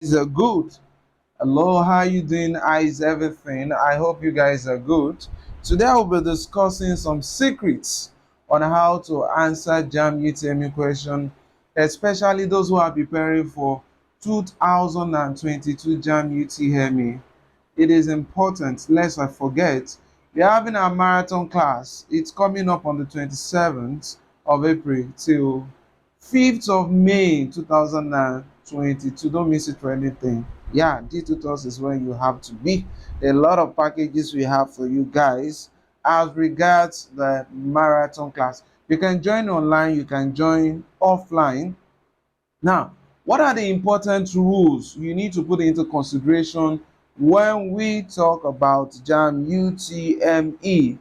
Is good. Hello, how you doing? How is everything? I hope you guys are good. Today I will be discussing some secrets on how to answer Jamb Utme question, especially those who are preparing for 2022 Jamb Utme. It is important, lest I forget, we're having a marathon class. It's coming up on the 27th of April till 5th of May 2022. Don't miss it for anything. Yeah, DEE Tutors is where you have to be. There are a lot of packages we have for you guys as regards the marathon class. You can join online, you can join offline. Now, what are the important rules you need to put into consideration when we talk about Jamb Utme?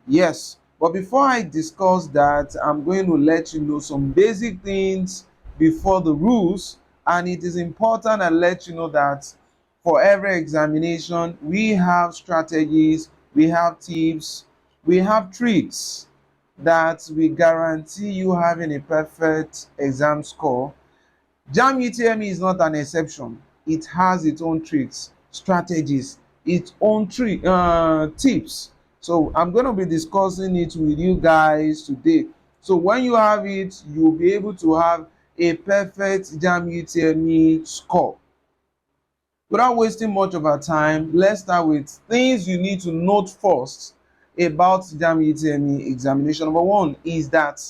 Yes, but before I discuss that, I'm going to let you know some basic things before the rules, and it is important I let you know that for every examination, we have strategies, we have tips, we have tricks that will guarantee you having a perfect exam score. Jamb Utme is not an exception. It has its own tricks, strategies, its own tips. So I'm going to be discussing it with you guys today. So when you have it, you'll be able to have a perfect Jamb Utme score. Without wasting much of our time, let's start with things you need to note first about Jamb Utme examination. Number one is that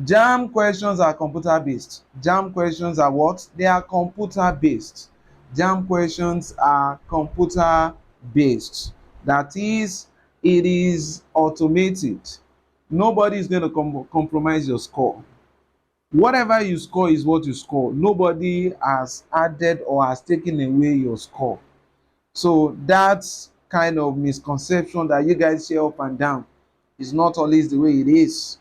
Jamb questions are computer based. Jamb questions are what? They are computer based. Jamb questions are computer based. That is, it is automated. Nobody is going to compromise your score. Whatever you score is what you score. Nobody has added or has taken away your score. So that's kind of misconception that you guys share up and down is not always the way it is.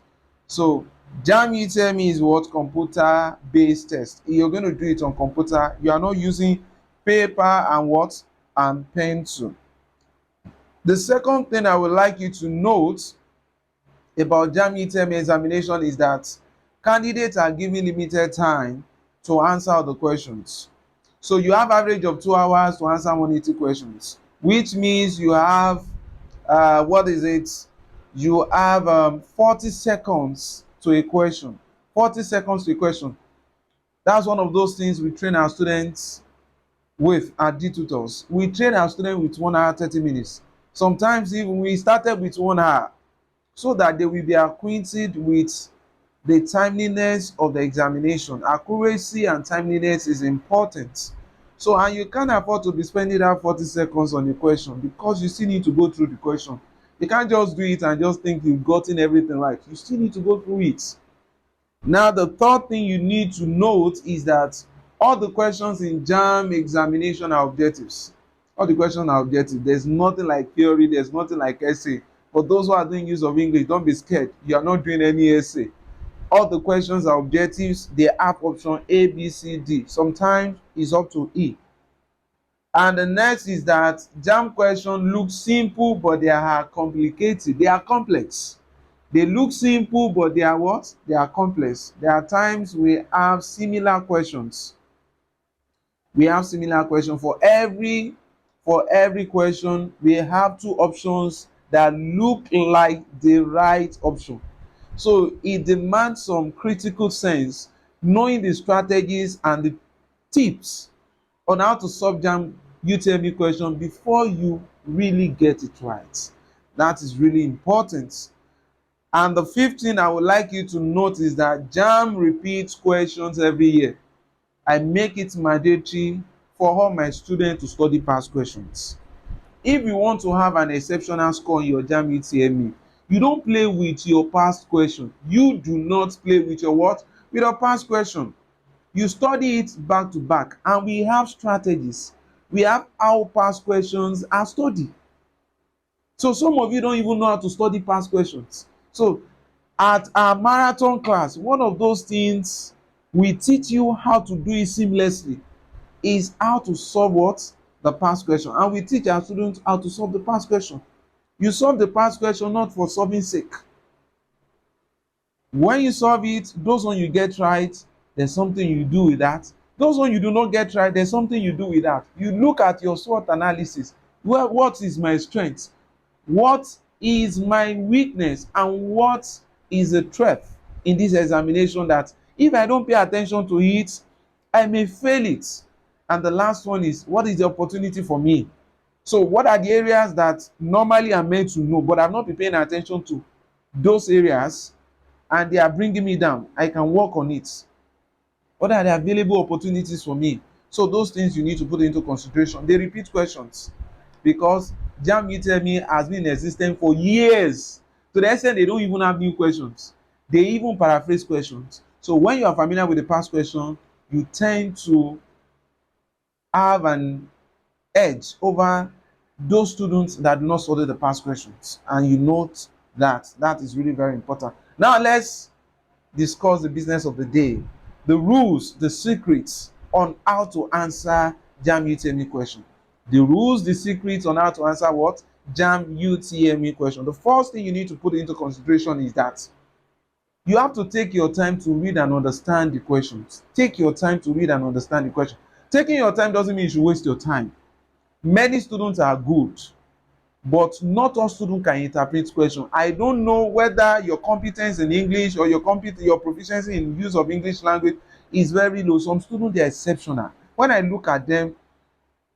So Jamb Utme is what? Computer based test. You're going to do it on computer. You are not using paper and what? And pencil. The second thing I would like you to note about Jamb Utme examination is that candidates are given limited time to answer the questions. So you have average of 2 hours to answer 180 questions, which means you have what is it? You have 40 seconds to a question. 40 seconds to a question. That's one of those things we train our students with at DEE Tutors. We train our students with 1 hour 30 minutes. Sometimes even we started with 1 hour so that they will be acquainted with the timeliness of the examination. Accuracy and timeliness is important. So, and you can't afford to be spending that 40 seconds on a question because you still need to go through the question. You can't just do it and just think you've gotten everything right. You still need to go through it. Now, the third thing you need to note is that all the questions in Jamb examination are objectives. All the questions are objective. There's nothing like theory, there's nothing like essay. For those who are doing use of English, don't be scared. You are not doing any essay. All the questions are objectives. They have option A, B, C, D. Sometimes it's up to E. And the next is that Jamb question look simple, but they are complicated. They are complex. They look simple, but they are what? They are complex. There are times we have similar questions. We have similar questions for every question. We have two options that look like the right option. So it demands some critical sense, knowing the strategies and the tips on how to solve Jamb Utme question before you really get it right. That is really important. And the fifth thing I would like you to note is that Jamb repeats questions every year. I make it mandatory for all my students to study past questions. If you want to have an exceptional score in your Jamb Utme, you don't play with your past question. You do not play with your what? With your past question. You study it back to back, and we have strategies. We have how past questions are studied. So some of you don't even know how to study past questions. So at our marathon class, one of those things we teach you how to do it seamlessly is how to solve what? The past question. And we teach our students how to solve the past question. You solve the past question not for solving sake. When you solve it, those one you get right, there's something you do with that. Those one you do not get right, there's something you do with that. You look at your SWOT analysis. Well, what is my strength? What is my weakness? And what is a threat in this examination that if I don't pay attention to it, I may fail it? And the last one is, what is the opportunity for me? So what are the areas that normally I'm meant to know, but I've not been paying attention to those areas, and they are bringing me down? I can work on it. What are the available opportunities for me? So those things you need to put into consideration. They repeat questions because Jamb Utme has been in existence for years. To the extent they don't even have new questions. They even paraphrase questions. So when you are familiar with the past question, you tend to have an edge over those students that do not study the past questions. And you note that that is really very important. Now let's discuss the business of the day, the rules, the secrets on how to answer Jamb Utme question. The rules, the secrets on how to answer what? Jamb Utme question. The first thing you need to put into consideration is that you have to take your time to read and understand the questions. Take your time to read and understand the question. Taking your time doesn't mean you should waste your time. Many students are good, but not all students can interpret question. I don't know whether your competence in English or your proficiency in use of English language is very low. Some students, they are exceptional. When I look at them,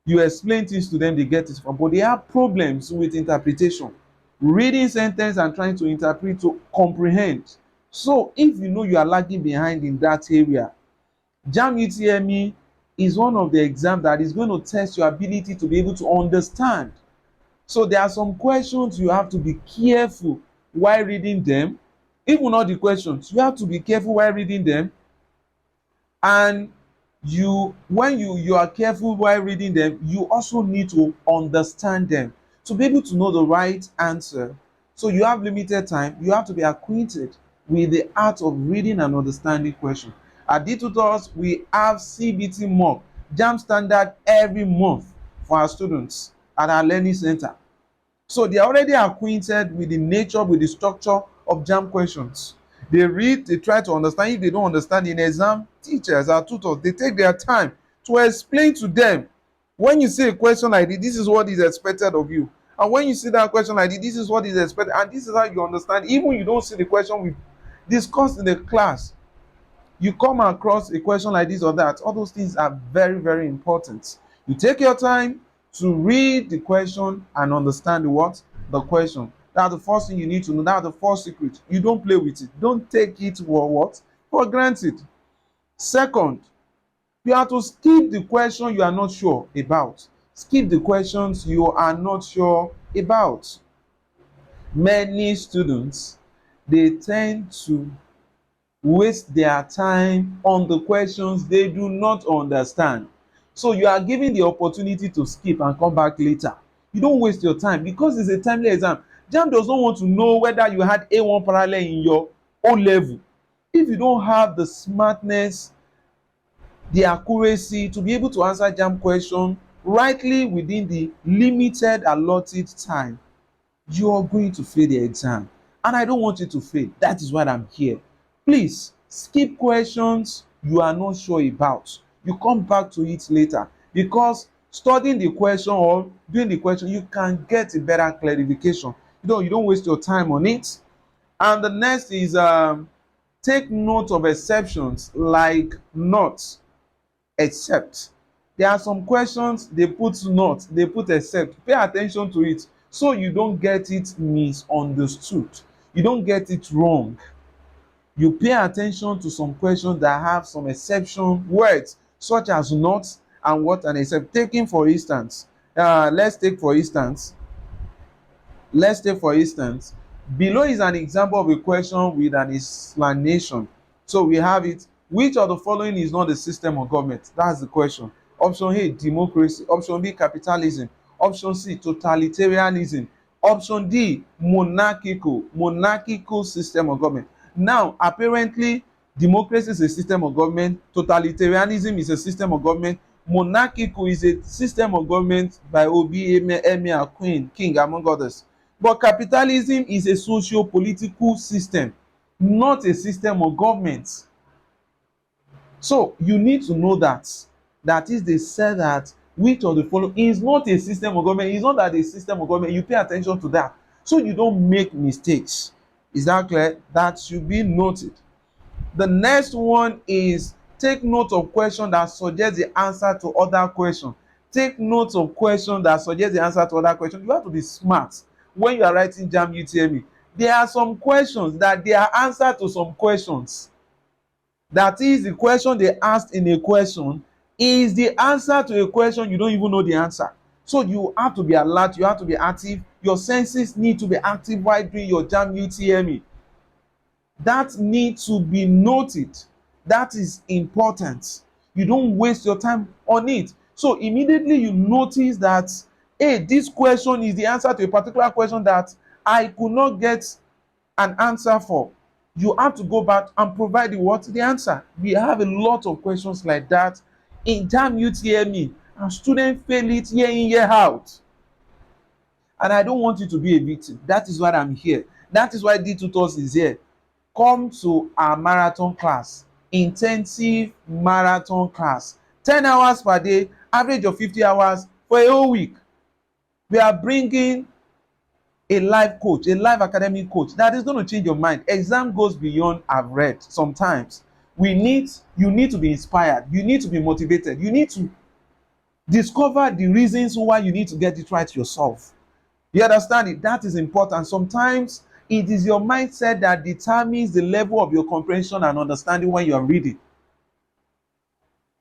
you explain things to them, they get it from, but they have problems with interpretation, reading sentence and trying to interpret, to comprehend. So if you know you are lagging behind in that area, Jamb Utme is one of the exams that is going to test your ability to be able to understand. So there are some questions you have to be careful while reading them. Even all the questions, you have to be careful while reading them. And when you are careful while reading them, you also need to understand them to be able to know the right answer. So you have limited time. You have to be acquainted with the art of reading and understanding questions. At DEE Tutors, we have CBT mock, Jamb standard every month for our students at our learning center. So they are already acquainted with the nature, with the structure of Jamb questions. They read, they try to understand. If they don't understand in exam, teachers, our tutors, they take their time to explain to them. When you see a question like this is what is expected of you. And when you see that question like this is what is expected, and this is how you understand. Even you don't see the question we discussed in the class, you come across a question like this or that, all those things are very, very important. You take your time to read the question and understand the question. That's the first thing you need to know. That's the first secret. You don't play with it. Don't take it for granted. Second, you have to skip the question you are not sure about. Skip the questions you are not sure about. Many students, they tend to waste their time on the questions they do not understand. So you are given the opportunity to skip and come back later. You don't waste your time because it's a timely exam. Jamb does not want to know whether you had A1 parallel in your O level. If you don't have the smartness, the accuracy to be able to answer Jamb question rightly within the limited allotted time, you are going to fail the exam. And I don't want you to fail. That is why I'm here. Please skip questions you are not sure about. You come back to it later, because studying the question or doing the question, you can get a better clarification. You don't waste your time on it. And the next is take note of exceptions like not, except. There are some questions they put not, they put except. Pay attention to it so you don't get it misunderstood. You don't get it wrong. You pay attention to some questions that have some exception words such as not and what and except. Taking for instance, let's take for instance, below is an example of a question with an explanation. So we have it, which of the following is not a system of government? That's the question. Option A, democracy. Option B, capitalism. Option C, totalitarianism. Option D, monarchical system of government. Now apparently democracy is a system of government, totalitarianism is a system of government, monarchical is a system of government by obi, emir, queen, king, among others. But capitalism is a socio-political system, not a system of government. So you need to know that. That is, they said that which of the following is not a system of government. It's not that a system of government. You pay attention to that so you don't make mistakes. Is that clear? That should be noted. The next one is take note of questions that suggest the answer to other questions. Take note of questions that suggest the answer to other questions. You have to be smart when you are writing Jamb Utme. There are some questions that they are answer to some questions. That is, the question they asked in a question is the answer to a question you don't even know the answer. So you have to be alert, you have to be active. Your senses need to be active while doing your Jamb Utme. That needs to be noted. That is important. You don't waste your time on it. So immediately you notice that, hey, this question is the answer to a particular question that I could not get an answer for. You have to go back and provide the answer. We have a lot of questions like that in Jamb Utme, and students fail it year in, year out. And I don't want you to be a victim. That is why I'm here. That is why DEE Tutors is here. Come to our marathon class, intensive marathon class, 10 hours per day, average of 50 hours for a whole week. We are bringing a life coach, a life academic coach that is going to change your mind. Exam goes beyond I've read. Sometimes you need to be inspired, you need to be motivated, you need to discover the reasons why you need to get it right yourself. You understand it? That is important. Sometimes it is your mindset that determines the level of your comprehension and understanding when you are reading.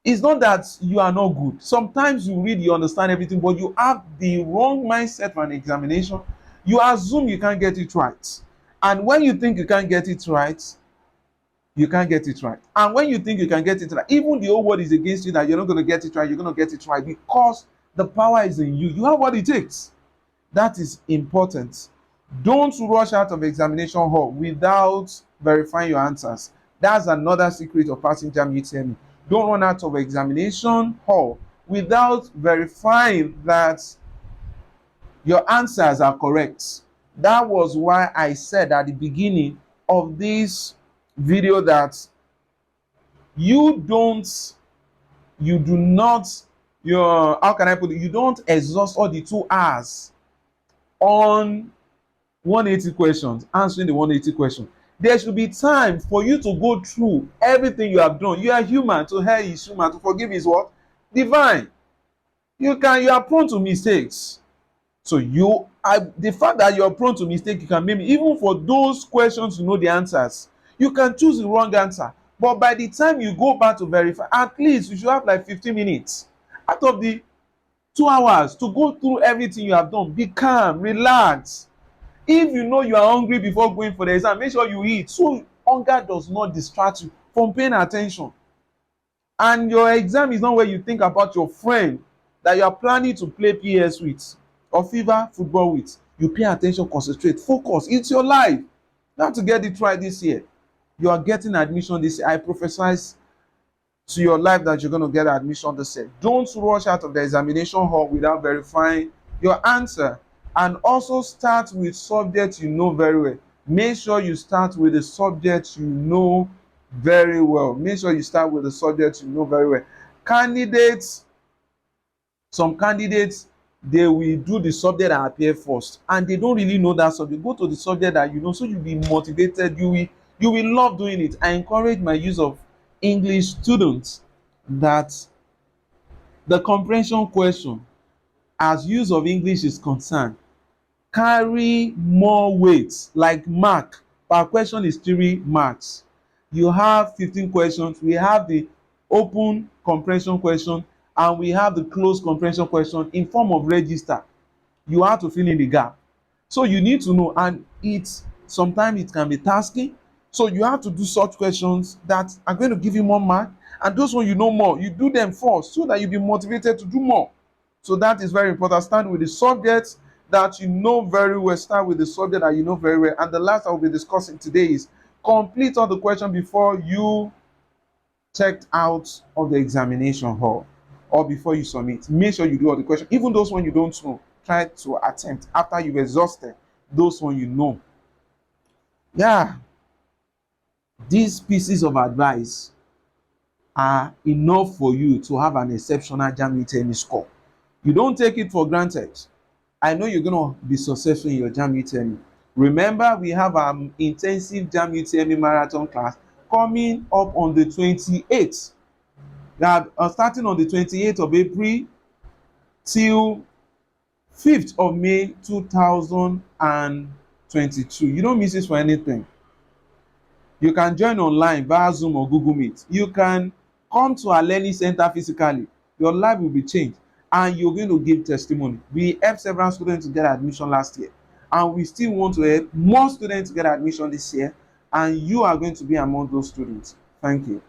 It's not that you are not good. Sometimes you read, you understand everything, but you have the wrong mindset for an examination. You assume you can't get it right. And when you think you can't get it right, you can't get it right. And when you think you can get it right, even the whole world is against you that you're not going to get it right, you're going to get it right because the power is in you. You have what it takes. That is important. Don't rush out of examination hall without verifying your answers. That's another secret of passing Jamb Utme. Don't run out of examination hall without verifying that your answers are correct. That was why I said at the beginning of this video that you do not, how can I put it? You don't exhaust all the 2 hours on 180 questions, answering the 180 questions. There should be time for you to go through everything you have done. You are human. To err is human. To forgive is what? Divine. You are prone to mistakes. So the fact that you are prone to mistake, you can maybe, even for those questions you know the answers, you can choose the wrong answer. But by the time you go back to verify, at least you should have like 15 minutes out of the 2 hours to go through everything you have done. Be calm, relax. If you know you are hungry before going for the exam, make sure you eat so hunger does not distract you from paying attention. And your exam is not where you think about your friend that you are planning to play PS with or FIFA football with. You pay attention, concentrate, focus. It's your life. You have to get it right this year. You are getting admission this year. I prophesy to your life that you're going to get admission this year. Don't rush out of the examination hall without verifying your answer. And also start with subjects you know very well. Make sure you start with the subjects you know very well. Make sure you start with the subjects you know very well. Some candidates, they will do the subject that appear first and they don't really know that subject. Go to the subject that you know so you'll be motivated. You will love doing it. I encourage my use of English students that the comprehension question, as use of English is concerned, carry more weight. Like mark per question is 3 marks. You have 15 questions. We have the open comprehension question and we have the closed comprehension question in form of register. You have to fill in the gap. So you need to know, and sometimes it can be tasking. So you have to do such questions that are going to give you more mark, and those ones you know more, you do them first so that you'll be motivated to do more. So that is very important. Start with the subjects that you know very well. Start with the subject that you know very well. And the last I will be discussing today is complete all the questions before you checked out of the examination hall or before you submit. Make sure you do all the questions. Even those ones you don't know, try to attempt after you've exhausted those ones you know. Yeah, these pieces of advice are enough for you to have an exceptional Jamb Utme score. You don't take it for granted. I know you're going to be successful in your Jamb Utme. Remember, we have an intensive Jamb Utme marathon class coming up on the 28th. We are starting on the 28th of April till 5th of May 2022. You don't miss this for anything. You can join online via Zoom or Google Meet. You can come to our learning center physically. Your life will be changed and you're going to give testimony. We helped several students to get admission last year and we still want to help more students to get admission this year, and you are going to be among those students. Thank you.